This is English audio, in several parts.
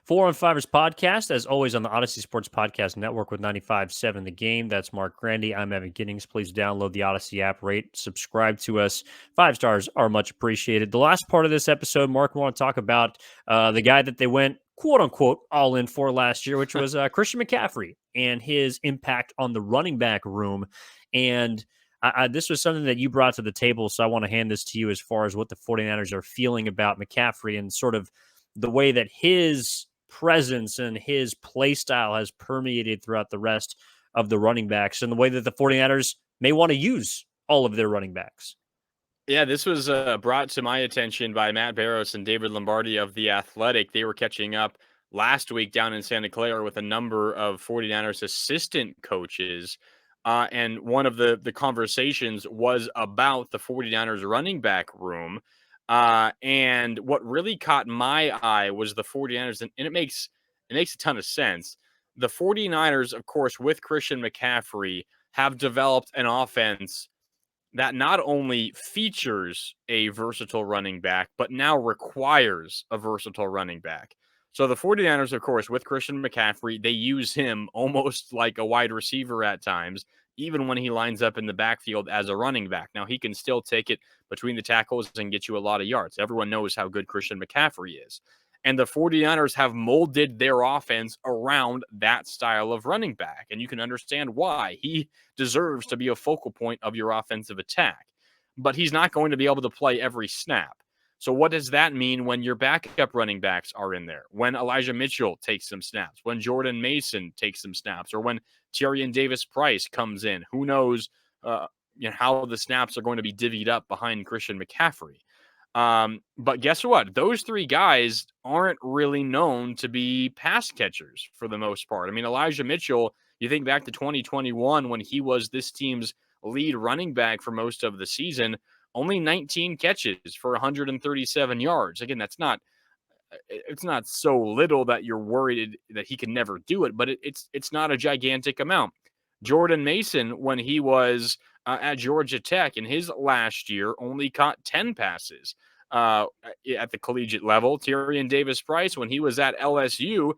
4 on 5ers podcast, as always, on the Odyssey Sports Podcast Network with 95.7 The Game. That's Marc Grandi. I'm Evan Giddings. Please download the Odyssey app, rate, subscribe to us. 5 stars are much appreciated. The last part of this episode, Marc, we want to talk about the guy that they went, quote-unquote, all in for last year, which was Christian McCaffrey and his impact on the running back room. And this was something that you brought to the table, so I want to hand this to you as far as what the 49ers are feeling about McCaffrey and sort of the way that his presence and his play style has permeated throughout the rest of the running backs and the way that the 49ers may want to use all of their running backs. Yeah, this was brought to my attention by Matt Barros and David Lombardi of The Athletic. They were catching up last week down in Santa Clara with a number of 49ers assistant coaches. And one of the conversations was about the 49ers running back room. And what really caught my eye was the 49ers, and it makes a ton of sense. The 49ers, of course, with Christian McCaffrey, have developed an offense that not only features a versatile running back, but now requires a versatile running back. So the 49ers, of course, with Christian McCaffrey, they use him almost like a wide receiver at times, even when he lines up in the backfield as a running back. Now, he can still take it between the tackles and get you a lot of yards. Everyone knows how good Christian McCaffrey is. And the 49ers have molded their offense around that style of running back. And you can understand why. He deserves to be a focal point of your offensive attack. But he's not going to be able to play every snap. So what does that mean when your backup running backs are in there? When Elijah Mitchell takes some snaps, when Jordan Mason takes some snaps, or when Tyrion Davis-Price comes in? Who knows how the snaps are going to be divvied up behind Christian McCaffrey. But guess what? Those three guys aren't really known to be pass catchers for the most part. I mean, Elijah Mitchell, you think back to 2021 when he was this team's lead running back for most of the season, only 19 catches for 137 yards. Again, it's not so little that you're worried that he can never do it, but it's not a gigantic amount. Jordan Mason, when he was at Georgia Tech in his last year, only caught 10 passes at the collegiate level. Tyrion Davis-Price, when he was at LSU,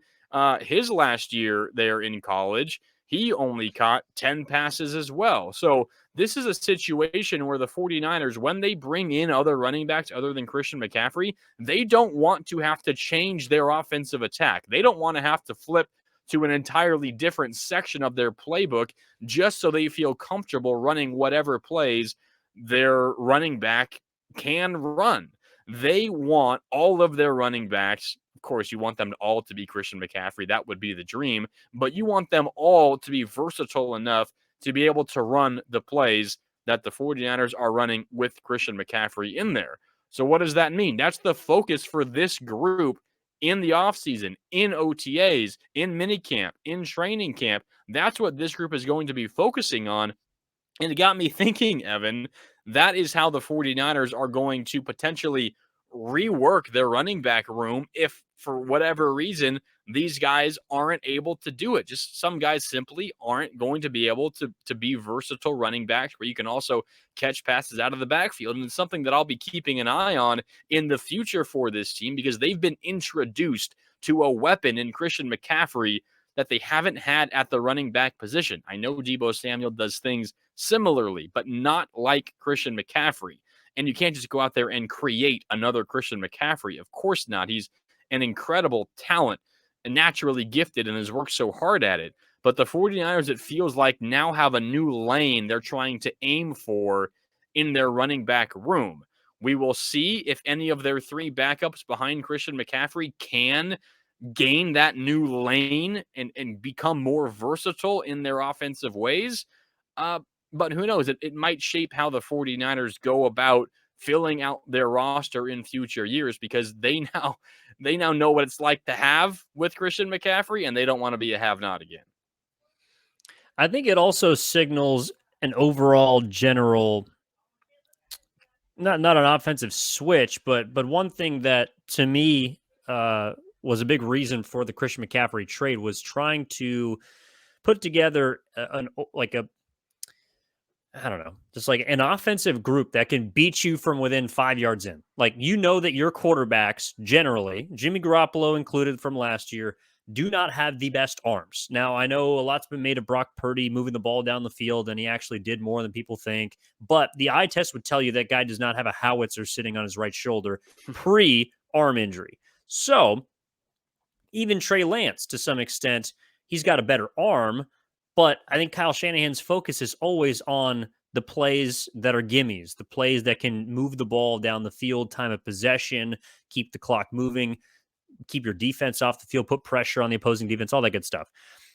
his last year there in college, he only caught 10 passes as well. So this is a situation where the 49ers, when they bring in other running backs other than Christian McCaffrey, they don't want to have to change their offensive attack. They don't want to have to flip to an entirely different section of their playbook just so they feel comfortable running whatever plays their running back can run. They want all of their running backs. Of course, you want them all to be Christian McCaffrey. That would be the dream. But you want them all to be versatile enough to be able to run the plays that the 49ers are running with Christian McCaffrey in there. So what does that mean? That's the focus for this group in the offseason, in OTAs, in minicamp, in training camp. That's what this group is going to be focusing on. And it got me thinking, Evan, that is how the 49ers are going to potentially rework their running back room if, for whatever reason, these guys aren't able to do it. Just some guys simply aren't going to be able to be versatile running backs where you can also catch passes out of the backfield. And it's something that I'll be keeping an eye on in the future for this team because they've been introduced to a weapon in Christian McCaffrey that they haven't had at the running back position. I know Deebo Samuel does things similarly, but not like Christian McCaffrey. And you can't just go out there and create another Christian McCaffrey. Of course not. He's an incredible talent and naturally gifted and has worked so hard at it. But the 49ers, it feels like, now have a new lane they're trying to aim for in their running back room. We will see if any of their three backups behind Christian McCaffrey can gain that new lane and become more versatile in their offensive ways. But who knows? It might shape how the 49ers go about filling out their roster in future years because they now know what it's like to have with Christian McCaffrey, and they don't want to be a have-not again. I think it also signals an overall general, not an offensive switch, but one thing that to me was a big reason for the Christian McCaffrey trade was trying to put together I don't know, just like an offensive group that can beat you from within 5 yards in. Like, you know that your quarterbacks, generally, Jimmy Garoppolo included from last year, do not have the best arms. Now, I know a lot's been made of Brock Purdy moving the ball down the field, and he actually did more than people think. But the eye test would tell you that guy does not have a howitzer sitting on his right shoulder pre arm injury. So, even Trey Lance, to some extent, he's got a better arm, but I think Kyle Shanahan's focus is always on the plays that are gimmies, the plays that can move the ball down the field, time of possession, keep the clock moving, keep your defense off the field, put pressure on the opposing defense, all that good stuff.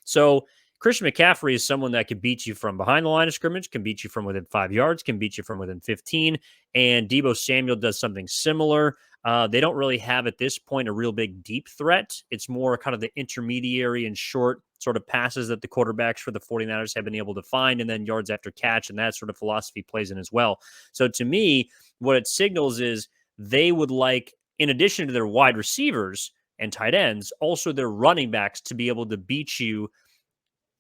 So Christian McCaffrey is someone that can beat you from behind the line of scrimmage, can beat you from within 5 yards, can beat you from within 15. And Deebo Samuel does something similar. They don't really have at this point a real big deep threat. It's more kind of the intermediary and short sort of passes that the quarterbacks for the 49ers have been able to find, and then yards after catch, and that sort of philosophy plays in as well. So to me, what it signals is they would like, in addition to their wide receivers and tight ends, also their running backs to be able to beat you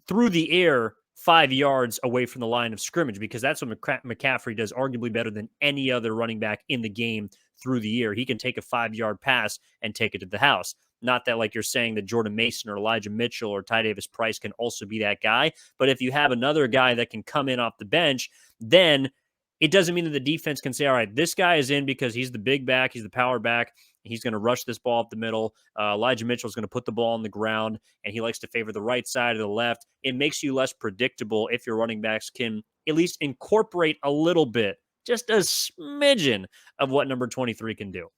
through the air 5 yards away from the line of scrimmage, because that's what McCaffrey does arguably better than any other running back in the game through the air. He can take a 5 yard pass and take it to the house. Not that, like you're saying, that Jordan Mason or Elijah Mitchell or Ty Davis Price can also be that guy. But if you have another guy that can come in off the bench, then it doesn't mean that the defense can say, all right, this guy is in because he's the big back, he's the power back, he's going to rush this ball up the middle. Elijah Mitchell is going to put the ball on the ground, and he likes to favor the right side or the left. It makes you less predictable if your running backs can at least incorporate a little bit, just a smidgen of what number 23 can do.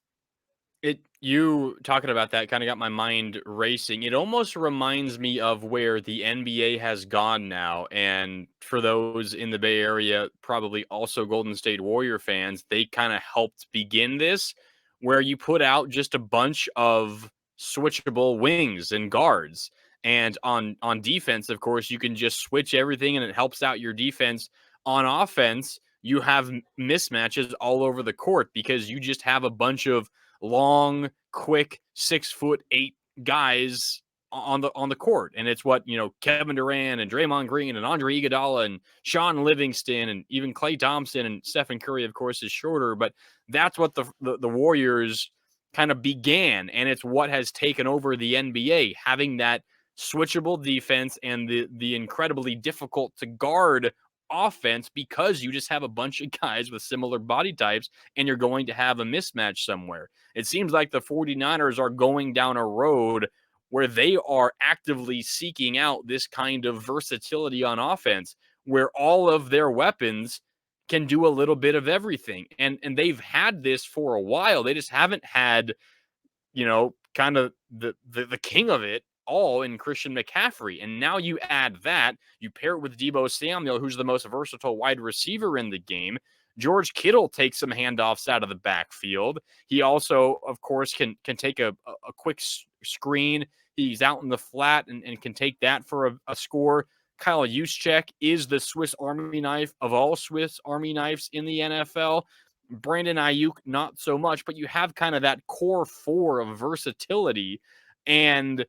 You talking about that kind of got my mind racing. It almost reminds me of where the NBA has gone now. And for those in the Bay Area, probably also Golden State Warrior fans, they kind of helped begin this, where you put out just a bunch of switchable wings and guards. And on defense, of course, you can just switch everything and it helps out your defense. On offense, you have mismatches all over the court because you just have a bunch of long, quick 6'8" guys on the court. And it's what, Kevin Durant and Draymond Green and Andre Iguodala and Sean Livingston and even Klay Thompson and Stephen Curry, of course, is shorter. But that's what the Warriors kind of began. And it's what has taken over the NBA, having that switchable defense and the incredibly difficult to guard offense, because you just have a bunch of guys with similar body types and you're going to have a mismatch somewhere. It seems like the 49ers are going down a road where they are actively seeking out this kind of versatility on offense, where all of their weapons can do a little bit of everything. And they've had this for a while. They just haven't had, kind of the king of it all in Christian McCaffrey. And now you add that, you pair it with Deebo Samuel, who's the most versatile wide receiver in the game. George Kittle takes some handoffs out of the backfield. He also, of course, can take a quick screen. He's out in the flat and can take that for a score. Kyle Juszczyk is the Swiss Army knife of all Swiss Army knives in the NFL. Brandon Ayuk, not so much, but you have kind of that core four of versatility, and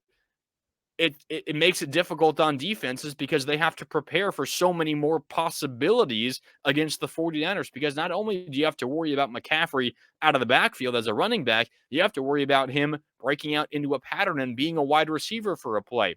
it makes it difficult on defenses because they have to prepare for so many more possibilities against the 49ers, because not only do you have to worry about McCaffrey out of the backfield as a running back, you have to worry about him breaking out into a pattern and being a wide receiver for a play.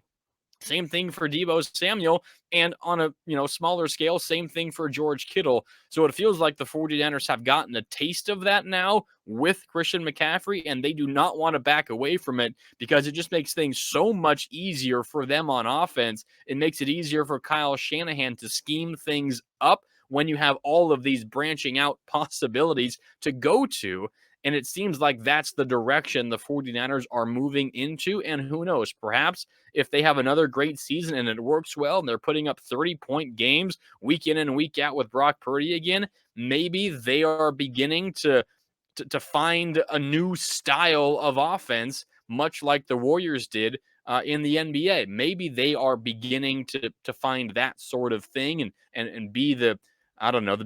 Same thing for Deebo Samuel, and on a smaller scale, same thing for George Kittle. So it feels like the 49ers have gotten a taste of that now with Christian McCaffrey, and they do not want to back away from it because it just makes things so much easier for them on offense. It makes it easier for Kyle Shanahan to scheme things up when you have all of these branching out possibilities to go to. And it seems like that's the direction the 49ers are moving into. And who knows, perhaps if they have another great season and it works well and they're putting up 30-point games week in and week out with Brock Purdy again, maybe they are beginning to find a new style of offense, much like the Warriors did in the NBA. Maybe they are beginning to find that sort of thing and be the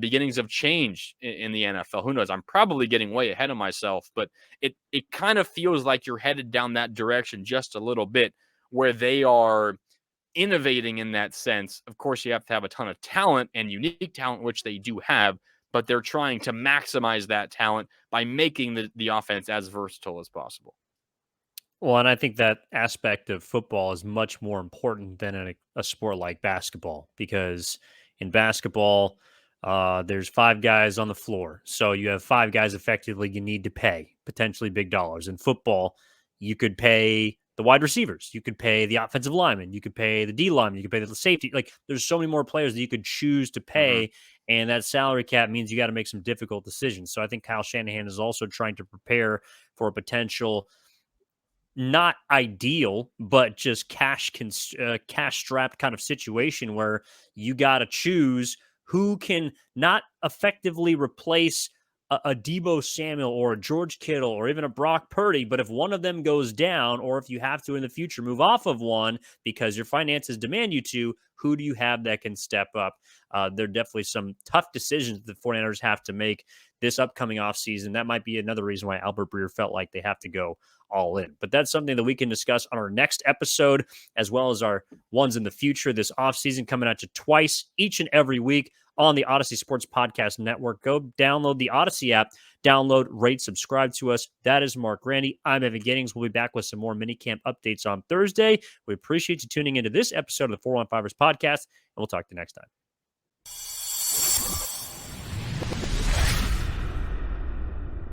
beginnings of change in the NFL. Who knows? I'm probably getting way ahead of myself, but it kind of feels like you're headed down that direction just a little bit, where they are innovating in that sense. Of course, you have to have a ton of talent and unique talent, which they do have, but they're trying to maximize that talent by making the offense as versatile as possible. Well, and I think that aspect of football is much more important than in a sport like basketball, because in basketball, there's five guys on the floor. So you have five guys effectively you need to pay, potentially big dollars. In football, you could pay the wide receivers, you could pay the offensive lineman, you could pay the D lineman, you could pay the safety. Like, there's so many more players that you could choose to Mhm. pay. And that salary cap means you got to make some difficult decisions. So I think Kyle Shanahan is also trying to prepare for a potential not ideal, but just cash strapped kind of situation where you got to choose who can not effectively replace a Debo Samuel or a George Kittle or even a Brock Purdy. But if one of them goes down, or if you have to in the future move off of one because your finances demand you to, who do you have that can step up? There are definitely some tough decisions that the 49ers have to make this upcoming offseason. That might be another reason why Albert Breer felt like they have to go all in. But that's something that we can discuss on our next episode, as well as our ones in the future this offseason, coming at you twice each and every week on the Odyssey Sports Podcast Network. Go download the Odyssey app, download, rate, subscribe to us. That is Marc Grandi. I'm Evan Giddings. We'll be back with some more minicamp updates on Thursday. We appreciate you tuning into this episode of the 415ers podcast, and we'll talk to you next time.